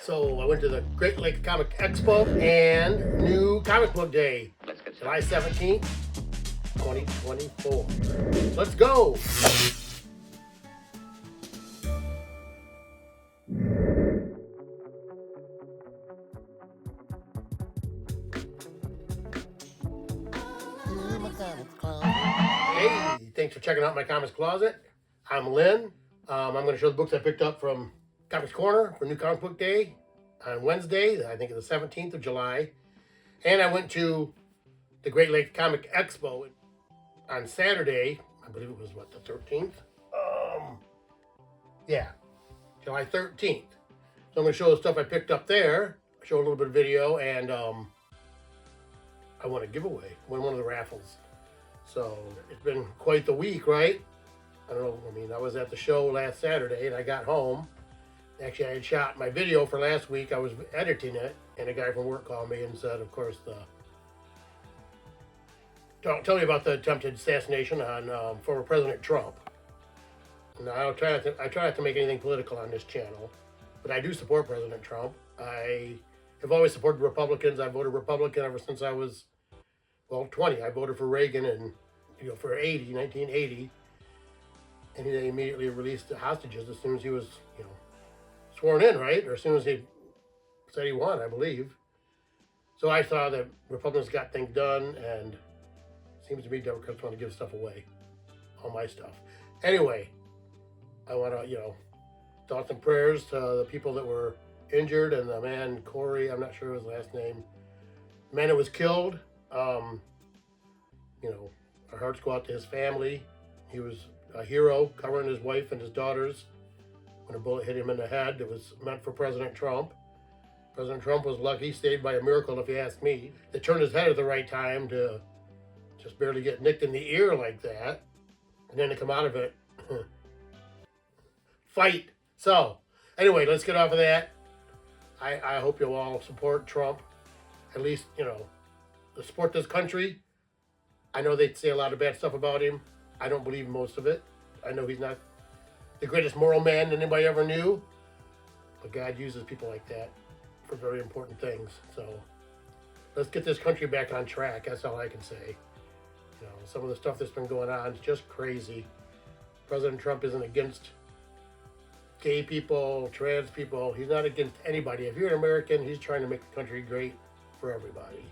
So I went to the Great Lake Comic Expo and new comic book day, July 17th, 2024. Let's go. Hey, thanks for checking out my comics closet. I'm Lynn. I'm going to show the books I picked up from Comics Corner for New Comic Book Day on Wednesday, I think it's the 17th of July. And I went to the Great Lake Comic Expo on Saturday. I believe it was, what, the 13th? Yeah, July 13th. So I'm going to show the stuff I picked up there, show a little bit of video, and I won a giveaway, won one of the raffles. So it's been quite the week, right? I don't know, I mean, I was at the show last Saturday and I got home. Actually, I had shot my video for last week. I was editing it, and a guy from work called me and said, of course, tell me about the attempted assassination on former President Trump. Now, I try not to make anything political on this channel, but I do support President Trump. I have always supported Republicans. I voted Republican ever since I was, well, 20. I voted for Reagan and, for 1980. And he immediately released the hostages as soon as he was, sworn in, right? Or as soon as he said he won, I believe. So I saw that Republicans got things done, and it seems to me Democrats want to give stuff away. All my stuff. Anyway, I want to, thoughts and prayers to the people that were injured, and the man, Corey, I'm not sure his last name, the man that was killed. Our hearts go out to his family. He was a hero, covering his wife and his daughters when a bullet hit him in the head. It was meant for President Trump. President Trump was lucky, saved by a miracle, if you ask me. They turned his head at the right time to just barely get nicked in the ear like that, and then to come out of it, fight. So, anyway, let's get off of that. I hope you'll all support Trump. At least, support this country. I know they say a lot of bad stuff about him. I don't believe most of it. I know he's not the greatest moral man anybody ever knew, but God uses people like that for very important things. So let's get this country back on track. That's all I can say. Some of the stuff that's been going on is just crazy. President Trump isn't against gay people, trans people. He's not against anybody. If you're an American, he's trying to make the country great for everybody.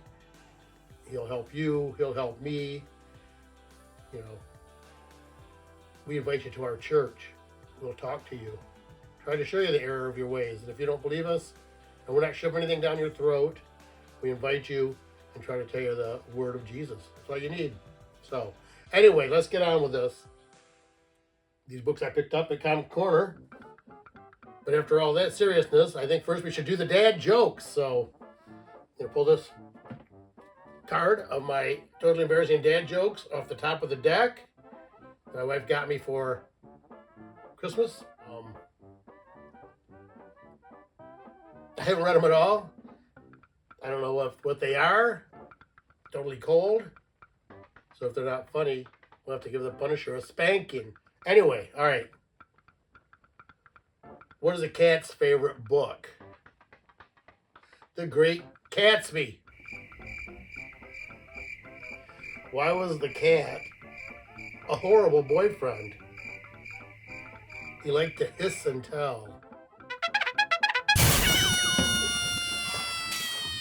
He'll help you. He'll help me. We invite you to our church. We'll talk to you. Try to show you the error of your ways. And if you don't believe us, and we're not shoving anything down your throat, we invite you and try to tell you the word of Jesus. That's all you need. So, anyway, let's get on with this. These books I picked up at Comic Corner. But after all that seriousness, I think first we should do the dad jokes. So, I'm going to pull this card of my totally embarrassing dad jokes off the top of the deck. My wife got me for Christmas. I haven't read them at all. I don't know what they are. Totally cold. So if they're not funny, we'll have to give the Punisher a spanking. Anyway, all right. What is a cat's favorite book? The Great Gatsby. Why was the cat a horrible boyfriend? He liked to hiss and tell.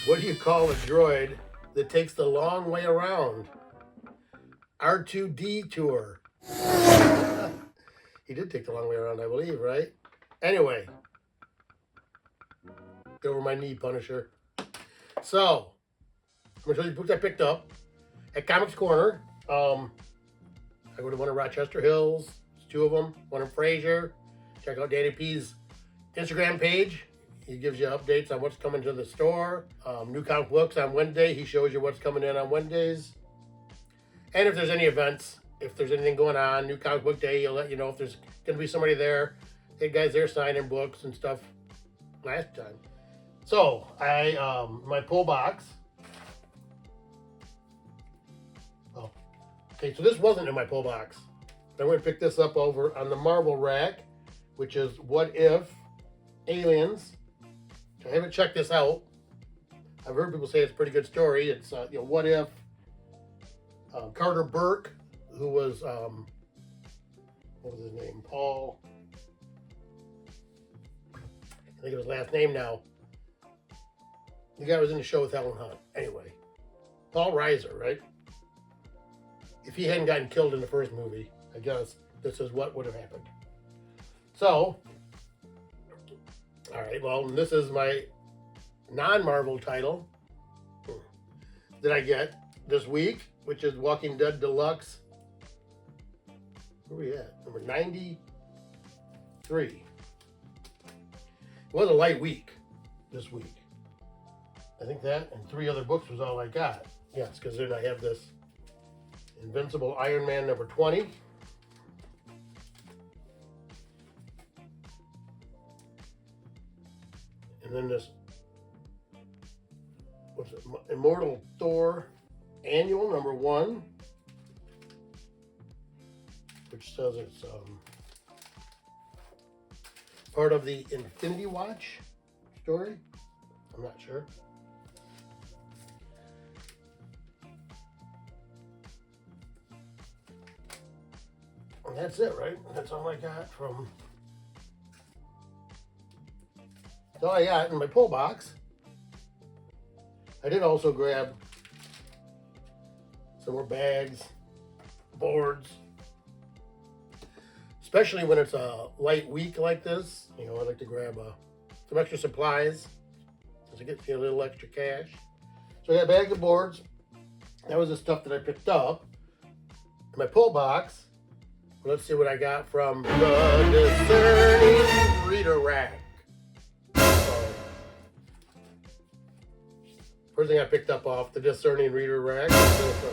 What do you call a droid that takes the long way around? R2D tour. He did take the long way around, I believe, right? Anyway. Get over my knee, Punisher. So, I'm going to show you the books I picked up at Comics Corner. I go to one in Rochester Hills. There's two of them. One in Fraser. Check out Danny P's Instagram page. He gives you updates on what's coming to the store. New comic books on Wednesday. He shows you what's coming in on Wednesdays. And if there's any events, if there's anything going on, New Comic Book Day, he'll let you know if there's going to be somebody there. Hey, guys, they're signing books and stuff last time. So, my pull box. Oh, okay, so this wasn't in my pull box. I went and picked this up over on the Marvel rack, which is What If Aliens I haven't checked this out. I've heard people say it's a pretty good story. It's what if Carter Burke, who was what was his name? Paul. I think it was his last name now. The guy was in the show with Helen Hunt. Anyway, Paul Reiser, right? If he hadn't gotten killed in the first movie, I guess this is what would have happened. So, all right, well, this is my non-Marvel title that I get this week, which is Walking Dead Deluxe. Where are we at? Number 93. It was a light week this week. I think that and 3 other books was all I got. Yes, because then I have this Invincible Iron Man number 20. And then this, what's it, Immortal Thor Annual number 1, which says it's part of the Infinity Watch story. I'm not sure. And that's it, right? That's all I got from. That's all I got in my pull box. I did also grab some more bags, boards, especially when it's a light week like this. I like to grab some extra supplies to get a little extra cash. So I got a bag of boards. That was the stuff that I picked up. In my pull box, let's see what I got from the Discerning Reader Rack. First thing I picked up off the Discerning Reader Rack is this,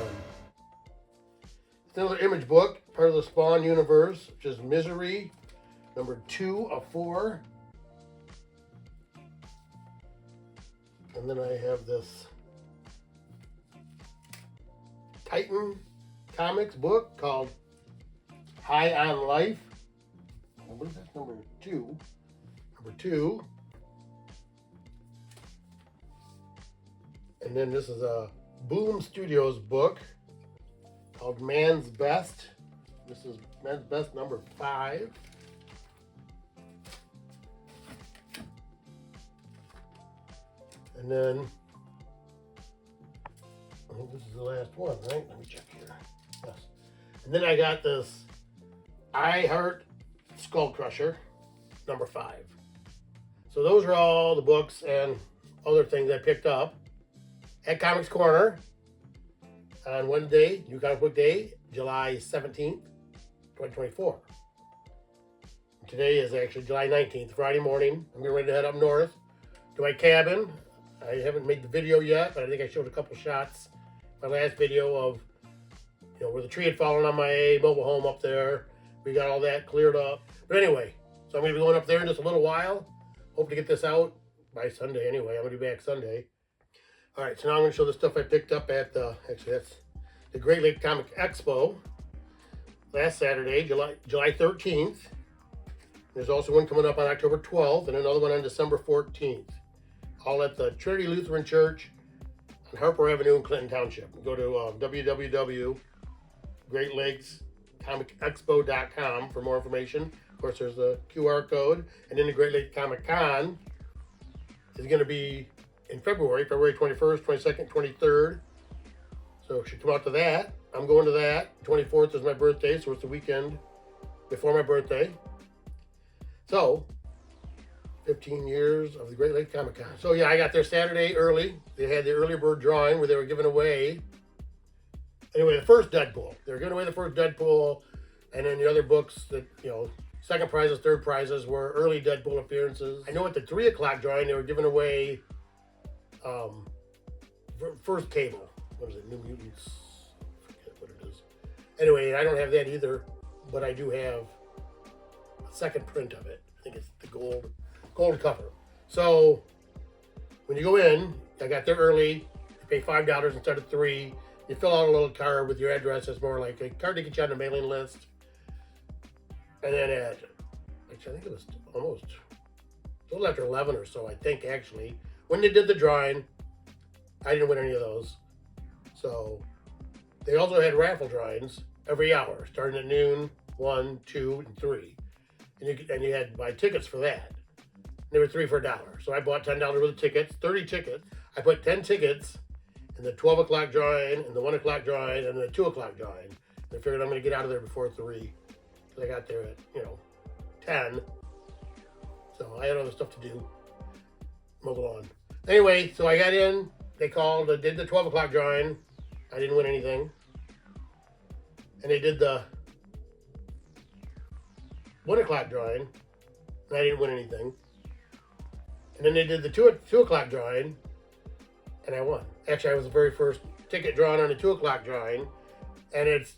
it's another image book, part of the Spawn universe, which is Misery, number 2 of 4. And then I have this Titan Comics book called High on Life. What is that? Number 2. Number 2. And then this is a Boom Studios book called Man's Best. This is Man's Best number 5. And then, I think this is the last one, right? Let me check here. Yes. And then I got this I Heart Skull Crusher, number 5. So those are all the books and other things I picked up at Comics Corner on Wednesday, New Comic Book Day, July 17th, 2024. Today is actually July 19th, Friday morning. I'm getting ready to head up north to my cabin. I haven't made the video yet, but I think I showed a couple shots in my last video of where the tree had fallen on my mobile home up there. We got all that cleared up. But anyway, so I'm going to be going up there in just a little while. Hope to get this out by Sunday anyway. I'm going to be back Sunday. All right, so now I'm going to show the stuff I picked up at actually that's the Great Lake Comic Expo last Saturday, July 13th. There's also one coming up on October 12th and another one on December 14th. All at the Trinity Lutheran Church on Harper Avenue in Clinton Township. Go to www.greatlakescomicexpo.com for more information. Of course, there's the QR code. And then the Great Lake Comic Con is going to be in February 21st, 22nd, 23rd. So you should come out to that. I'm going to that. 24th is my birthday, so it's the weekend before my birthday. So, 15 years of the Great Lake Comic Con. So yeah, I got there Saturday early. They had the early bird drawing where they were giving away, anyway, the first Deadpool. They were giving away the first Deadpool, and then the other books that, second prizes, third prizes were early Deadpool appearances. I know at the 3 o'clock drawing, they were giving away first Cable. What is it? New Mutants? I forget what it is. Anyway, I don't have that either, but I do have a second print of it. I think it's the gold cover. So when you go in, I got there early. You pay $5 instead of $3. You fill out a little card with your address. It's more like a card to get you on the mailing list. And then actually, I think it was almost a little after 11 or so, I think, actually. When they did the drawing, I didn't win any of those. So they also had raffle drawings every hour, starting at noon, 1, 2, and 3. And you had to buy tickets for that. And they were 3 for $1. So I bought $10 worth of tickets, 30 tickets. I put 10 tickets in the 12 o'clock drawing, and the 1 o'clock drawing, and the 2 o'clock drawing. And I figured I'm going to get out of there before 3. So I got there at, 10. So I had other stuff to do. Move along. Anyway, so I got in. They called, did the 12 o'clock drawing. I didn't win anything. And they did the 1 o'clock drawing, and I didn't win anything. And then they did the 2 o'clock drawing, and I won. Actually, I was the very first ticket drawn on the 2 o'clock drawing, and it's,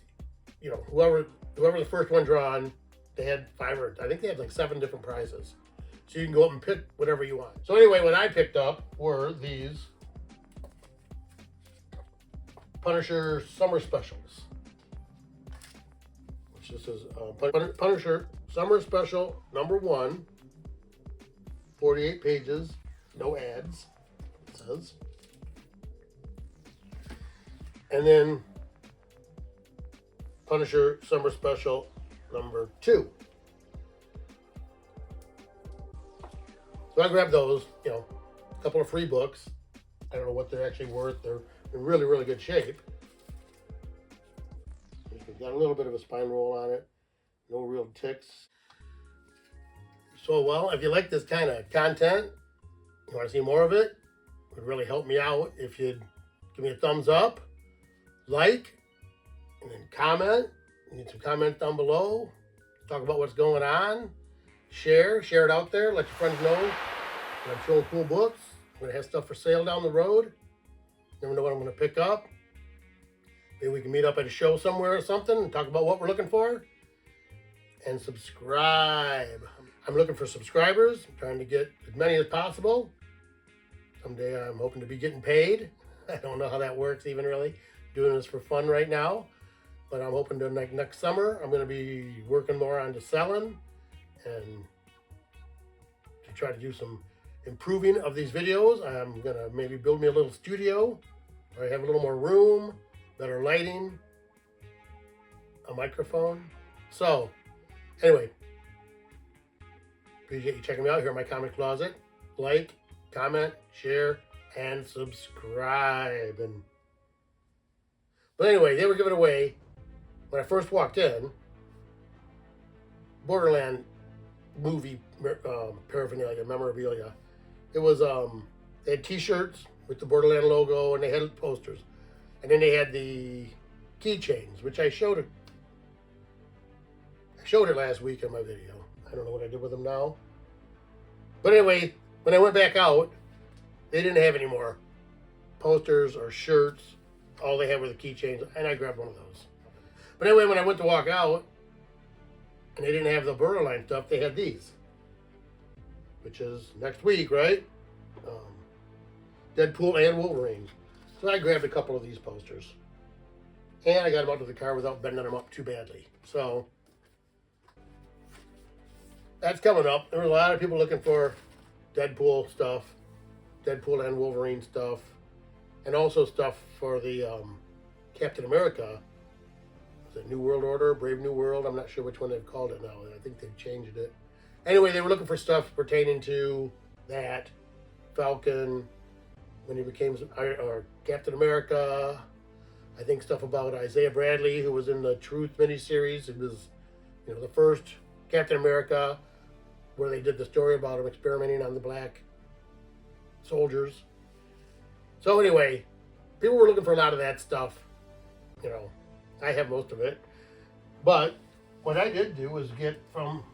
whoever the first one drawn, they had 5 or I think they had like 7 different prizes. So you can go up and pick whatever you want. So anyway, what I picked up were these Punisher Summer Specials. Which this is Punisher Summer Special #1. 48 pages, no ads, it says. And then Punisher Summer Special #2. So I grabbed those, a couple of free books. I don't know what they're actually worth. They're in really, really good shape. It's got a little bit of a spine roll on it. No real ticks. So, well, if you like this kind of content, you want to see more of it, it would really help me out if you'd give me a thumbs up, like, and then comment. You need some comments down below. Talk about what's going on. Share it out there. Let your friends know that I'm showing cool books. I'm going to have stuff for sale down the road. Never know what I'm going to pick up. Maybe we can meet up at a show somewhere or something and talk about what we're looking for. And subscribe. I'm looking for subscribers. I'm trying to get as many as possible. Someday I'm hoping to be getting paid. I don't know how that works even really. Doing this for fun right now. But I'm hoping to next summer I'm going to be working more on the selling and to try to do some improving of these videos. I'm going to maybe build me a little studio where I have a little more room, better lighting, a microphone. So, anyway, appreciate you checking me out here in my comic closet. Like, comment, share, and subscribe. But anyway, they were giving away, when I first walked in, Borderland movie paraphernalia, memorabilia. It was, they had t-shirts with the Borderland logo, and they had posters. And then they had the keychains, which I showed it last week in my video. I don't know what I did with them now. But anyway, when I went back out, they didn't have any more posters or shirts. All they had were the keychains, and I grabbed one of those. But anyway, when I went to walk out, and they didn't have the Borderline stuff, they had these, which is next week, right? Deadpool and Wolverine. So I grabbed a couple of these posters. And I got them out to the car without bending them up too badly. So that's coming up. There were a lot of people looking for Deadpool stuff, Deadpool and Wolverine stuff, and also stuff for the Captain America. Was it New World Order, Brave New World? I'm not sure which one they've called it now. I think they've changed it. Anyway, they were looking for stuff pertaining to that, Falcon, when he became Captain America. I think stuff about Isaiah Bradley, who was in the Truth miniseries. It was, the first Captain America, where they did the story about him experimenting on the black soldiers. So anyway, people were looking for a lot of that stuff. I have most of it. But what I did do was get from,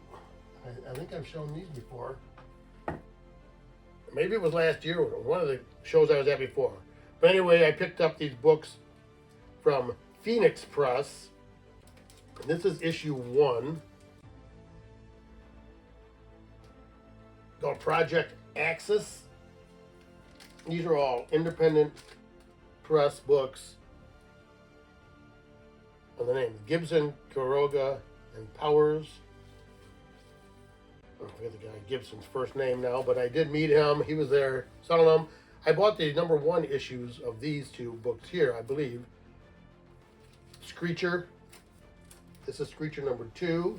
I think I've shown these before. Maybe it was last year, or one of the shows I was at before. But anyway, I picked up these books from Phoenix Press. And this is issue 1. Called Project Axis. These are all independent press books. And the name Gibson, Quiroga, and Powers. I forget the guy Gibson's first name now, but I did meet him. He was there selling them. I bought the #1 issues of these two books here, I believe. Screecher. This is Screecher #2.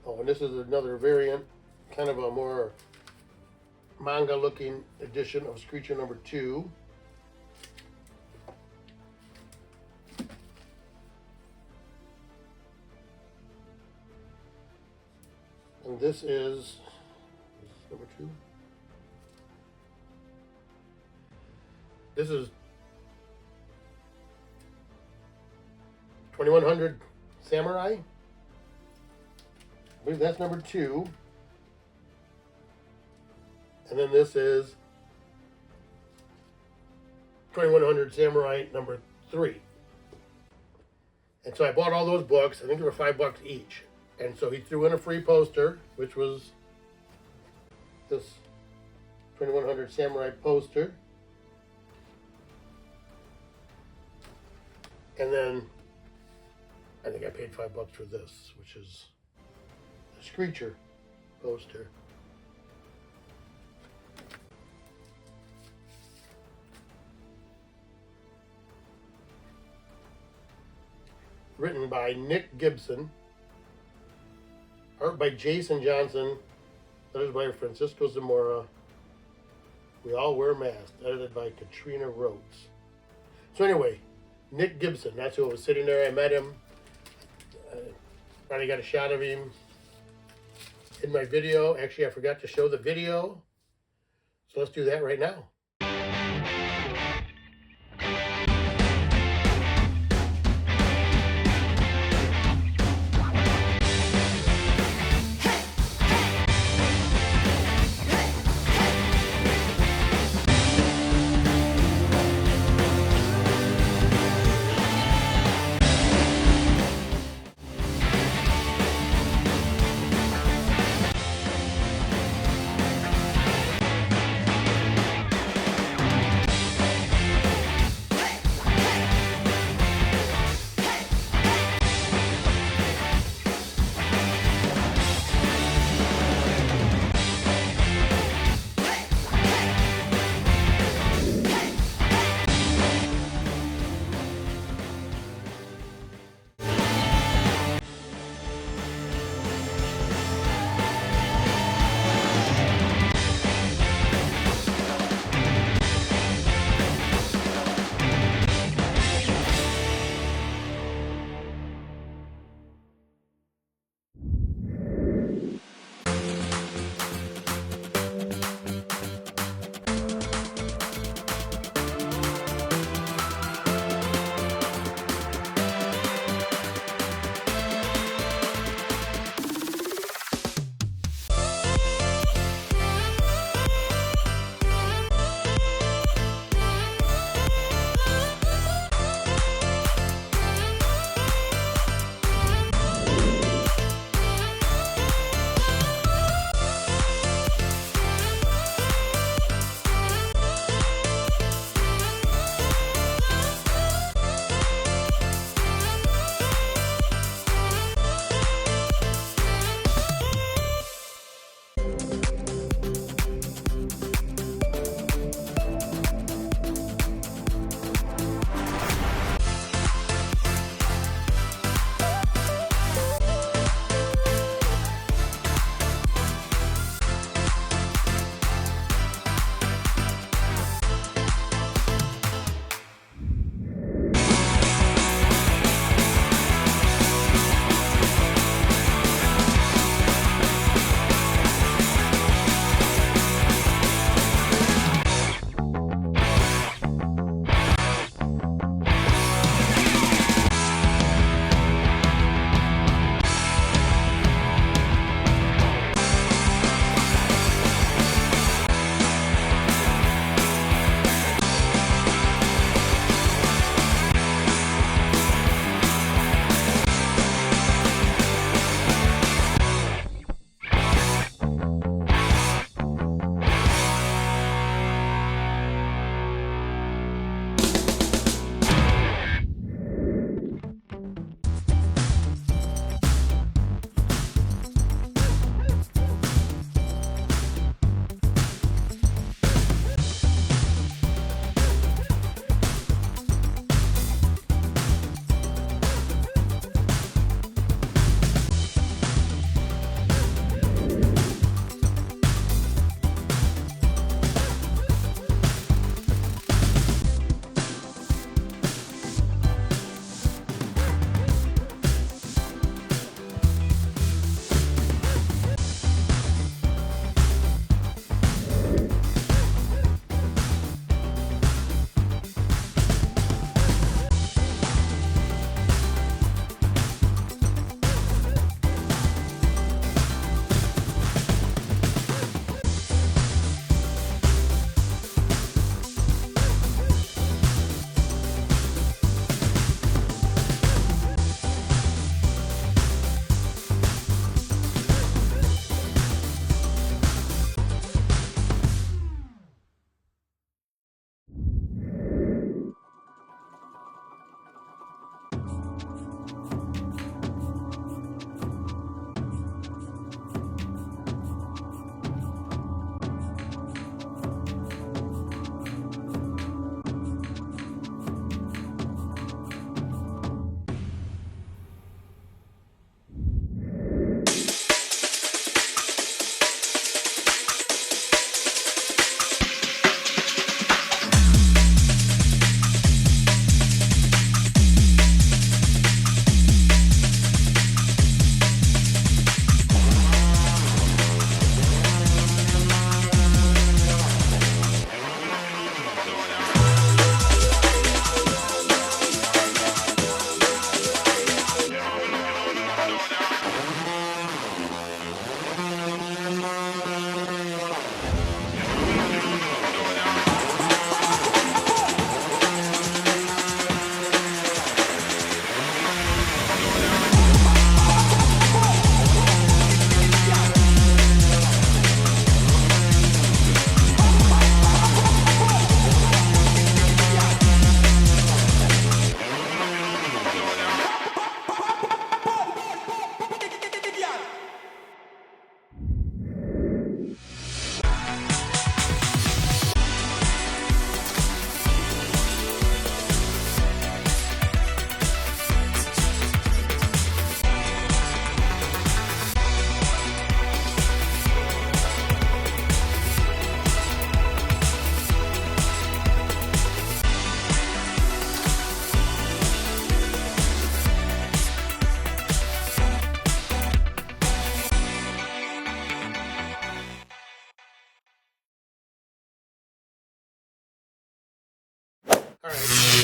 Oh, and this is another variant, kind of a more manga-looking edition of Screecher #2. And this is #2. This is 2100 Samurai. I believe that's #2. And then this is 2100 Samurai #3. And so I bought all those books. I think they were $5 each. And so he threw in a free poster, which was this 2100 Samurai poster. And then I think I paid $5 for this, which is the Screecher poster. Written by Nick Gibson. Art by Jason Johnson. Letters by Francisco Zamora. We All Wear Masks. Edited by Katrina Rhodes. So anyway, Nick Gibson. That's who was sitting there. I met him. Finally got a shot of him in my video. Actually, I forgot to show the video. So let's do that right now.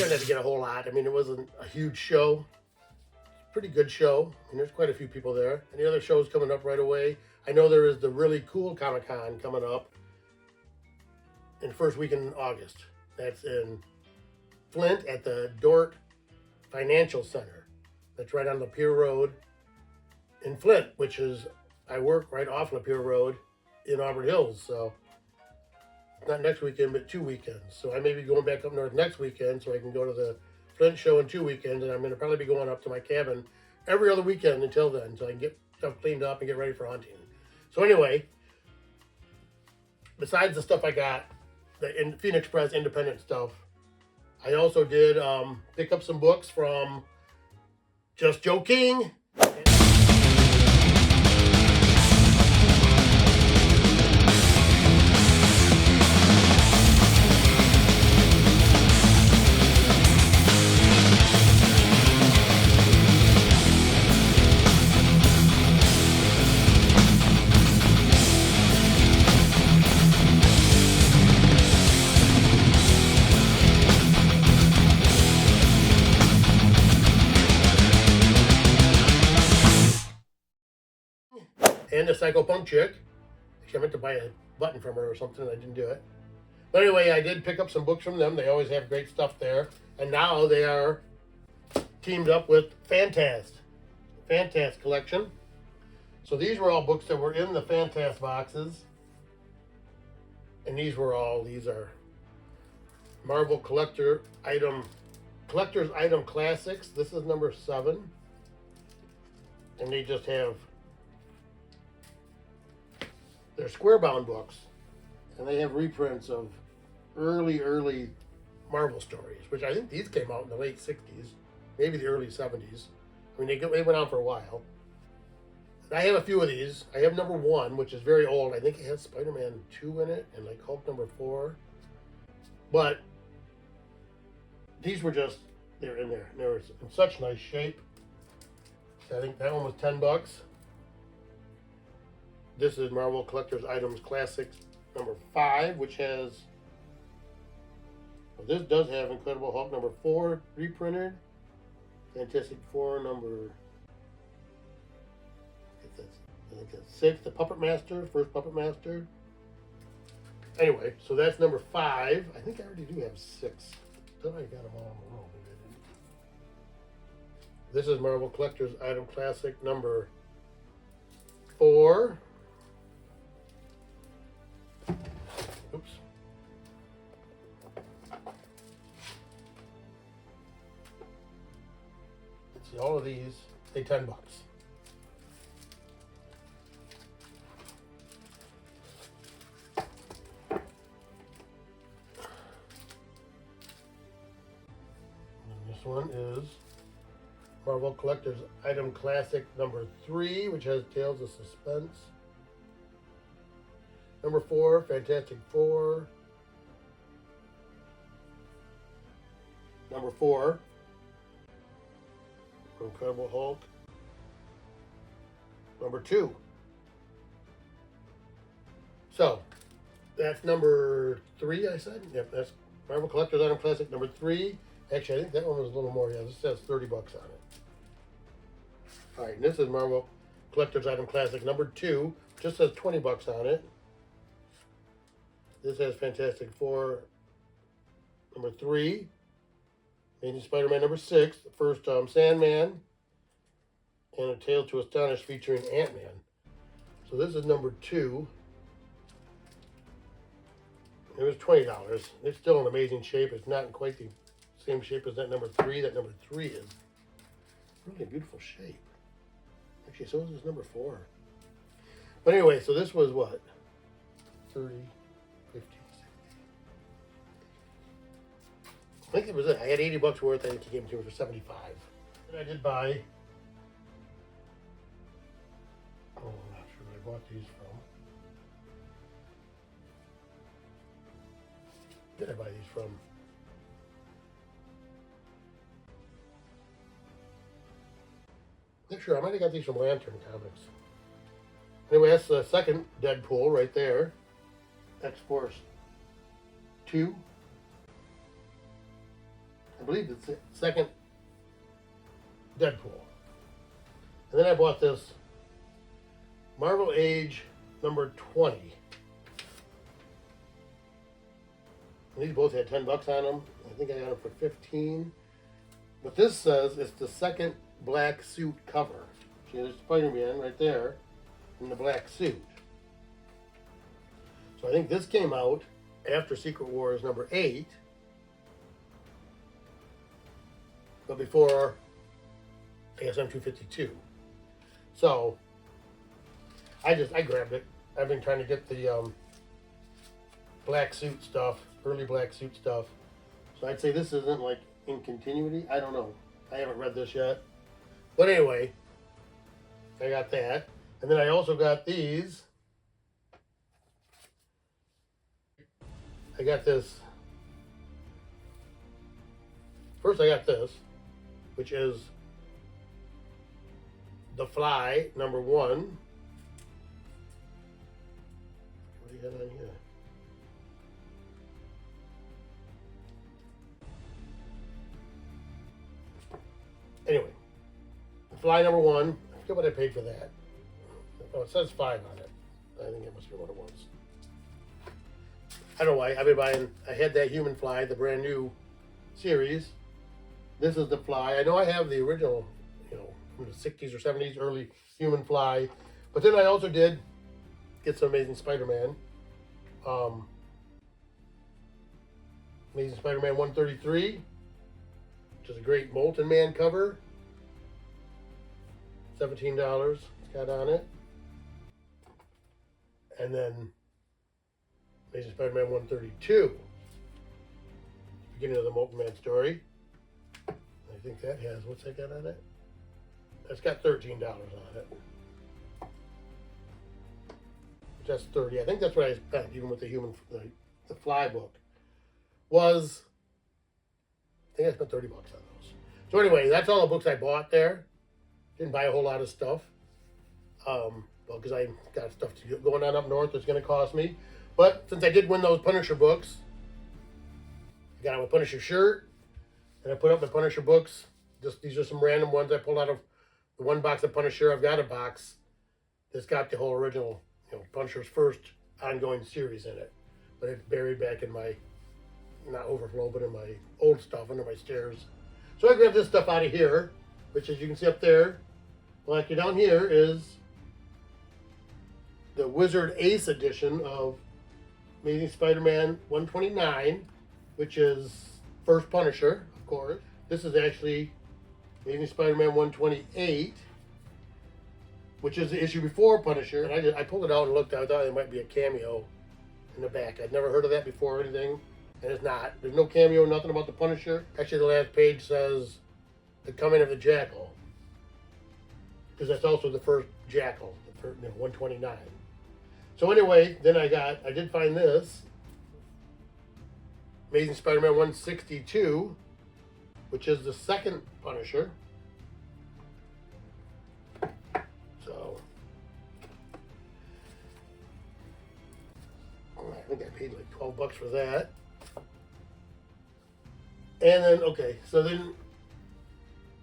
didn't have to get a whole lot. I mean, it wasn't a huge show. Pretty good show. I mean, there's quite a few people there. And the other shows coming up right away. I know there is the really cool Comic-Con coming up in the first week in August. That's in Flint at the Dort Financial Center. That's right on Lapeer Road in Flint, which is, I work right off Lapeer Road in Auburn Hills. So not next weekend, but 2 weekends. So I may be going back up north next weekend so I can go to the Flint show in 2 weekends, and I'm going to probably be going up to my cabin every other weekend until then, so I can get stuff cleaned up and get ready for hunting. So anyway, besides the stuff I got, the Phoenix Press independent stuff, I also did pick up some books from Just Joking. And the Psychopunk chick. Actually, I meant to buy a button from her or something, and I didn't do it. But anyway, I did pick up some books from them. They always have great stuff there. And now they are teamed up with Fantast collection. So these were all books that were in the Fantast boxes. And these are Marvel Collector's Item Classics. This is number 7. And they just have, they're square bound books, and they have reprints of early Marvel stories, which I think these came out in the late 60s, maybe the early 70s. I mean, they went on for a while. I have a few of these. I have number 1, which is very old. I think it has Spider-Man 2 in it, and like Hulk number 4. But these were just, they're in there. And they were in such nice shape. I think that one was $10. This is Marvel Collector's Items Classics number 5, which has, well, this does have Incredible Hulk number 4 reprinted. Fantastic Four number, I think that's 6. The Puppet Master, first Puppet Master. Anyway, so that's number 5. I think I already do have 6. I thought I got them all in a row. Maybe I didn't. This is Marvel Collector's Item Classic number 4. Oops. Let's see, all of these, they $10. And this one is Marvel Collector's Item Classic number 3, which has Tales of Suspense. Number 4, Fantastic Four. Number 4, Incredible Hulk. Number 2. So, that's number 3, I said? Yep, that's Marvel Collector's Item Classic number 3. Actually, I think that one was a little more. Yeah, this says $30 on it. Alright, and this is Marvel Collector's Item Classic number 2. Just says $20 on it. This has Fantastic Four number 3, Amazing Spider-Man number 6, the first Sandman, and A Tale to Astonish featuring Ant-Man. So this is number 2. It was $20. It's still in amazing shape. It's not in quite the same shape as that number 3. That number 3 is really beautiful shape. Actually, so is this number 4. But anyway, so this was what? 30. 50, 60. I think that was it. I had $80 worth. I think he gave it to me for 75. And I did buy. Oh, I'm not sure where I bought these from. Where did I buy these from? Not sure. I might have got these from Lantern Comics. Anyway, that's the second Deadpool right there. X-Force 2. I believe it's the second Deadpool. And then I bought this Marvel Age number 20. And these both had 10 bucks on them. I think I got them for 15. But this says it's the second black suit cover. See, there's Spider-Man right there in the black suit. So I think this came out after Secret Wars number 8, but before ASM 252. So I grabbed it. I've been trying to get the black suit stuff, early black suit stuff. So I'd say this isn't like in continuity. I don't know. I haven't read this yet. But anyway, I got that. And then I also got these. I got this. First I got this, which is The Fly, number 1. What do you have on here? Anyway, The Fly, number 1. I forget what I paid for that. Oh, it says 5 on it. I think it must be what it was. I don't know why. I've been buying. I had that Human Fly, the brand new series. This is The Fly. I know I have the original, from the 60s or 70s, early Human Fly. But then I also did get some Amazing Spider-Man. Amazing Spider-Man 133, which is a great Molten Man cover. $17 it's got on it. And then Amazing Spider-Man 132, beginning of the Molten Man story. I think that has, what's that got on it? That's got $13 on it. That's 30. I think that's what I spent, even with the Fly book. I think I spent 30 bucks on those. So anyway, that's all the books I bought there. Didn't buy a whole lot of stuff. Well, because I got stuff going on up north that's going to cost me. But since I did win those Punisher books, I got a Punisher shirt, and I put up the Punisher books. These are some random ones I pulled out of the one box of Punisher. I've got a box that's got the whole original, Punisher's first ongoing series in it. But it's buried back in my, not overflow, but in my old stuff under my stairs. So I grabbed this stuff out of here, which, as you can see up there, like down here is the Wizard Ace edition of Amazing Spider-Man 129, which is first Punisher, of course. This is actually Amazing Spider-Man 128, which is the issue before Punisher. And I pulled it out and looked. I thought it might be a cameo in the back. I'd never heard of that before or anything, and it's not. There's no cameo, nothing about the Punisher. Actually, the last page says The Coming of the Jackal, because that's also the first Jackal, the first, 129. So anyway, then I did find this Amazing Spider-Man 162, which is the second Punisher. So I think I paid like 12 bucks for that. And then, okay, so then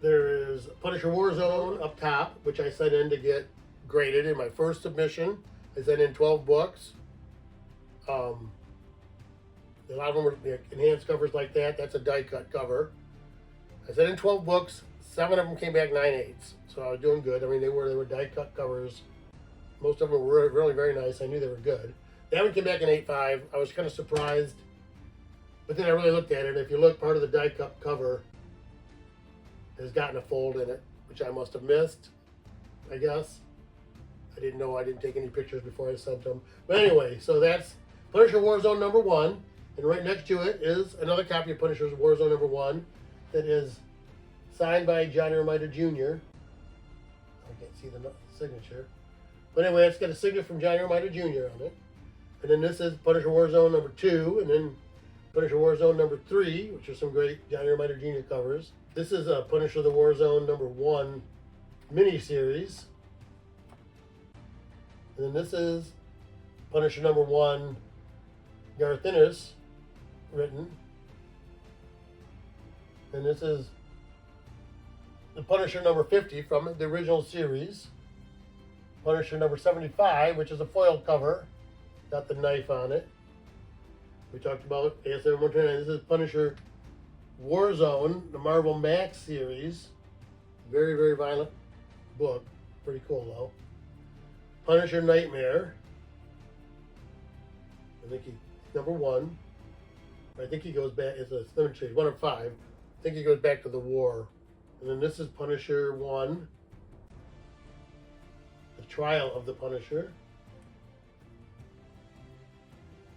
there is Punisher Warzone up top, which I sent in to get graded in my first submission. I sent in 12 books. A lot of them were enhanced covers like that. That's a die cut cover. I sent in 12 books. 7 of them came back 9/8. So I was doing good. I mean, they were die cut covers. Most of them were really very nice. I knew they were good. That one came back in 8.5. I was kind of surprised. But then I really looked at it. If you look, part of the die cut cover has gotten a fold in it, which I must have missed, I guess. I didn't know. I didn't take any pictures before I sent them. But anyway, so that's Punisher Warzone number 1. And right next to it is another copy of Punisher Warzone number 1 that is signed by Johnny Romita Jr. I can't see the signature. But anyway, it's got a signature from Johnny Romita Jr. on it. And then this is Punisher Warzone number 2. And then Punisher Warzone number 3, which are some great Johnny Romita Jr. covers. This is a Punisher the Warzone number 1 miniseries. And then this is Punisher number 1, Garth Ennis, written. And this is the Punisher number 50 from the original series. Punisher number 75, which is a foil cover. Got the knife on it. We talked about AS7129. This is Punisher Warzone, the Marvel Max series. Very, very violent book. Pretty cool though. Punisher Nightmare. I think he's number 1. I think he goes back, it's a limit series, 1 of 5. I think he goes back to the war. And then this is Punisher 1. The Trial of the Punisher.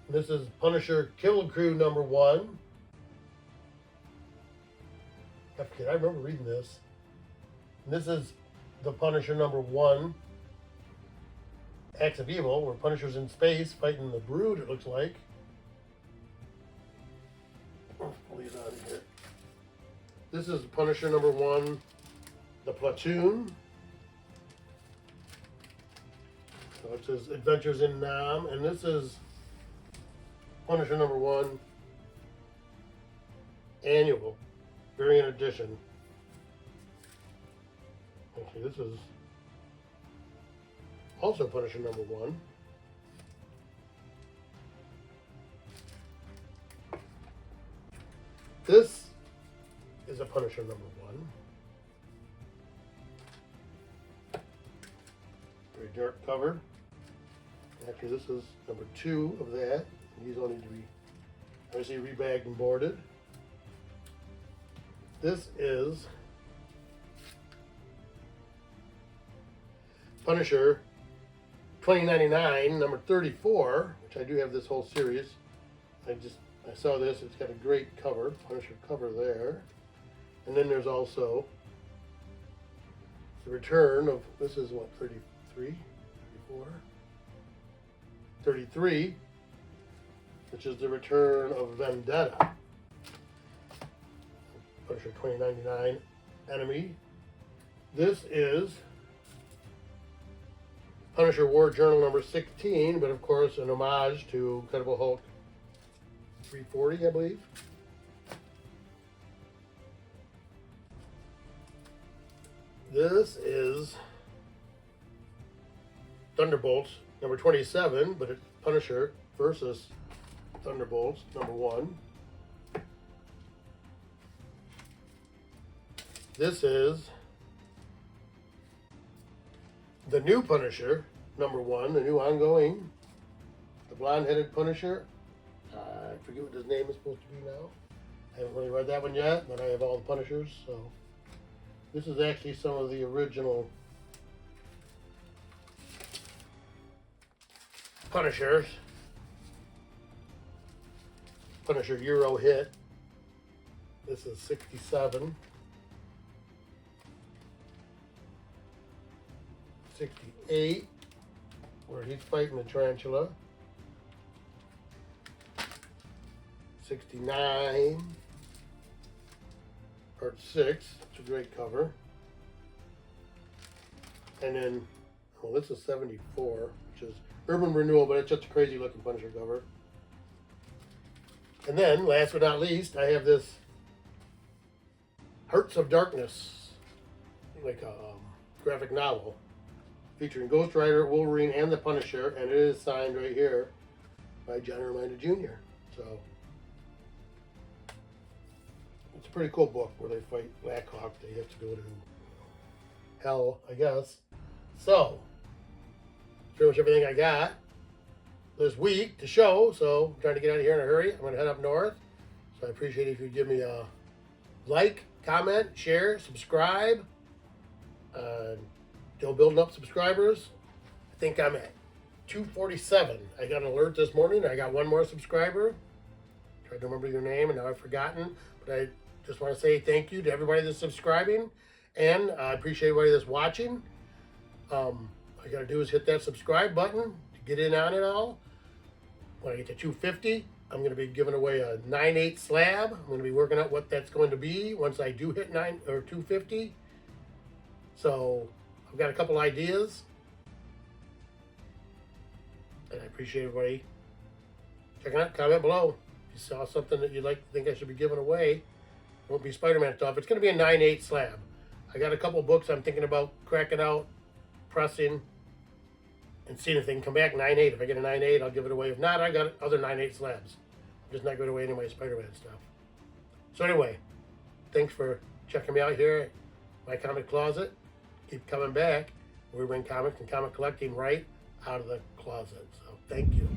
And this is Punisher Kill Crew number 1. I remember reading this. And this is the Punisher number 1. Acts of Evil, where Punisher's in space fighting the Brood, it looks like. Let's pull these out of here. This is Punisher number 1, The Platoon. So it says Adventures in Nam, and this is Punisher number 1, Annual, Variant Edition. Actually, this is also Punisher number 1. This is a Punisher number 1. Very dark cover. Actually, this is number 2 of that. These all need to be obviously rebagged and boarded. This is Punisher 2099, number 34, which I do have this whole series. I saw this, it's got a great cover, Punisher cover there. And then there's also the return of, this is what, 33, 34? 33, which is the return of Vendetta. Punisher 2099 Enemy. This is Punisher War Journal number 16, but of course an homage to Incredible Hulk 340, I believe. This is Thunderbolts number 27, but it's Punisher versus Thunderbolts number 1. This is the new Punisher number 1, the new ongoing, the blonde-headed Punisher. I forget what his name is supposed to be now. I haven't really read that one yet, but I have all the Punishers, so this is actually some of the original Punishers. Punisher Euro hit. This is 67. 68, where he's fighting the tarantula. 69, part 6, it's a great cover. And then, well, this is 74, which is Urban Renewal, but it's just a crazy looking Punisher cover. And then, last but not least, I have this Hearts of Darkness, like a graphic novel, featuring Ghost Rider, Wolverine, and the Punisher, and it is signed right here by John Romita Jr. So, it's a pretty cool book where they fight Blackhawk. They have to go to hell, I guess. So, pretty much everything I got this week to show, so I'm trying to get out of here in a hurry. I'm going to head up north, so I appreciate it if you give me a like, comment, share, subscribe. Still building up subscribers. I think I'm at 247. I got an alert this morning. I got one more subscriber. Tried to remember your name and now I've forgotten. But I just want to say thank you to everybody that's subscribing. And I appreciate everybody that's watching. All I got to do is hit that subscribe button to get in on it all. When I get to 250, I'm going to be giving away a 9/8 slab. I'm going to be working out what that's going to be once I do hit 250. So I've got a couple ideas, and I appreciate everybody checking out. Comment below if you saw something that you'd like to think I should be giving away. won't be Spider-Man stuff. It's going to be a 9/8 slab. I got a couple books I'm thinking about cracking out, pressing, and seeing if they can come back 9/8. If I get a 9/8, I'll give it away. If not, I got other 9/8 slabs. I'm just not giving away any of my Spider-Man stuff. So anyway, thanks for checking me out here at my comic closet. Keep coming back. We bring comics and comic collecting right out of the closet. So thank you.